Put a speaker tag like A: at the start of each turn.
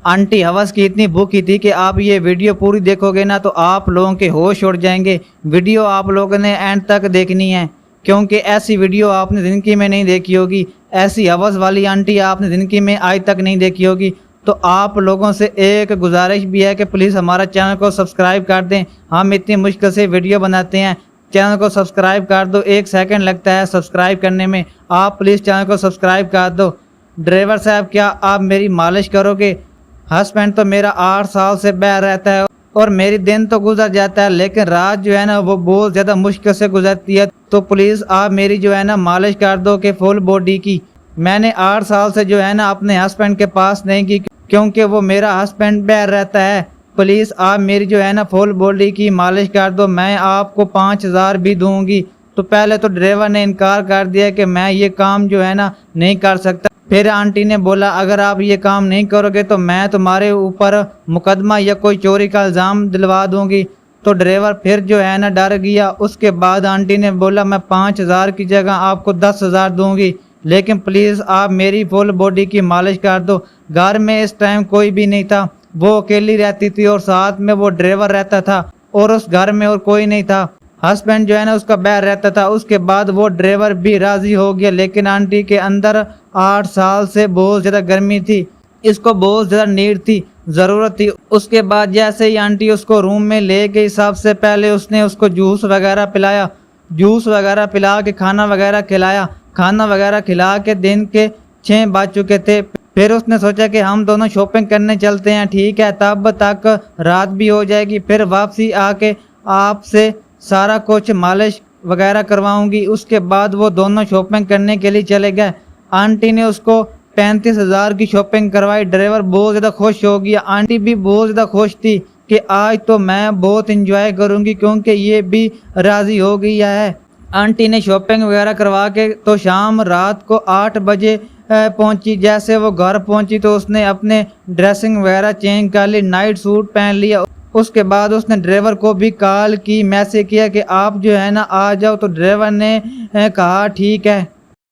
A: Aunty हवस की इतनी भूखी थी कि आप ये वीडियो पूरी देखोगे ना तो आप लोगों के होश उड़ जाएंगे। वीडियो आप लोगों ने एंड तक देखनी है, क्योंकि ऐसी वीडियो आपने ज़िंदगी में नहीं देखी होगी। ऐसी हवस वाली आंटी आपने ज़िंदगी में आज तक नहीं देखी होगी। तो आप लोगों से एक गुजारिश भी है कि प्लीज़ हमारा चैनल को सब्सक्राइब कर दें। हम इतनी मुश्किल से वीडियो बनाते हैं, चैनल को सब्सक्राइब कर दो। 1 सेकंड लगता है सब्सक्राइब करने में, आप प्लीज़ चैनल को सब्सक्राइब कर दो। ड्राइवर साहब, क्या आप मेरी मालिश करोगे? हस्बैंड तो मेरा 8 साल से बह रहता है और मेरी दिन तो गुजर जाता है, लेकिन रात जो है ना वो बहुत ज़्यादा मुश्किल से गुजरती है। तो प्लीज़ आप मेरी जो है ना मालिश कर दो कि फुल बॉडी की। मैंने 8 साल से जो है ना अपने हस्बैंड के पास नहीं की, क्योंकि वो मेरा हस्बैंड बह रहता है। प्लीज़ आप मेरी जो है ना फुल बॉडी की मालिश कर दो, मैं आपको 5000 भी दूंगी। तो पहले तो ड्राइवर ने इनकार कर दिया कि मैं ये काम जो है ना नहीं कर सकता। फिर आंटी ने बोला, अगर आप ये काम नहीं करोगे तो मैं तुम्हारे ऊपर मुकदमा या कोई चोरी का इल्ज़ाम दिलवा दूंगी। तो ड्राइवर फिर जो है ना डर गया। उसके बाद आंटी ने बोला, मैं 5000 की जगह आपको 10,000 दूंगी, लेकिन प्लीज़ आप मेरी फुल बॉडी की मालिश कर दो। घर में इस टाइम कोई भी नहीं था, वो अकेली रहती थी और साथ में वो ड्राइवर रहता था और उस घर में और कोई नहीं था। हस्बैंड जो है ना उसका बैर रहता था। उसके बाद वो ड्राइवर भी राज़ी हो गया, लेकिन आंटी के अंदर 8 साल से बहुत ज़्यादा गर्मी थी, इसको बहुत ज़्यादा नीड थी, ज़रूरत थी। उसके बाद जैसे ही आंटी उसको रूम में ले गई, सबसे पहले उसने उसको जूस वगैरह पिलाया, जूस वगैरह पिला के खाना वगैरह खिलाया। खाना वगैरह खिला के दिन के 6 बज चुके थे। फिर उसने सोचा कि हम दोनों शॉपिंग करने चलते हैं, ठीक है, तब तक रात भी हो जाएगी। फिर वापसी आके आपसे सारा कुछ मालिश वगैरह करवाऊंगी। उसके बाद वो दोनों शॉपिंग करने के लिए चले गए। आंटी ने उसको 35,000 की शॉपिंग करवाई। ड्राइवर बहुत ज़्यादा खुश हो गया, आंटी भी बहुत ज़्यादा खुश थी कि आज तो मैं बहुत इंजॉय करूंगी, क्योंकि ये भी राज़ी हो गई है। आंटी ने शॉपिंग वगैरह करवा के तो शाम रात को 8 बजे पहुंची। जैसे वो घर पहुंची तो उसने अपने ड्रेसिंग वगैरह चेंज कर ली, नाइट सूट पहन लिया। उसके बाद उसने ड्राइवर को भी कॉल की, मैसेज किया कि आप जो है ना आ जाओ। तो ड्राइवर ने कहा ठीक है।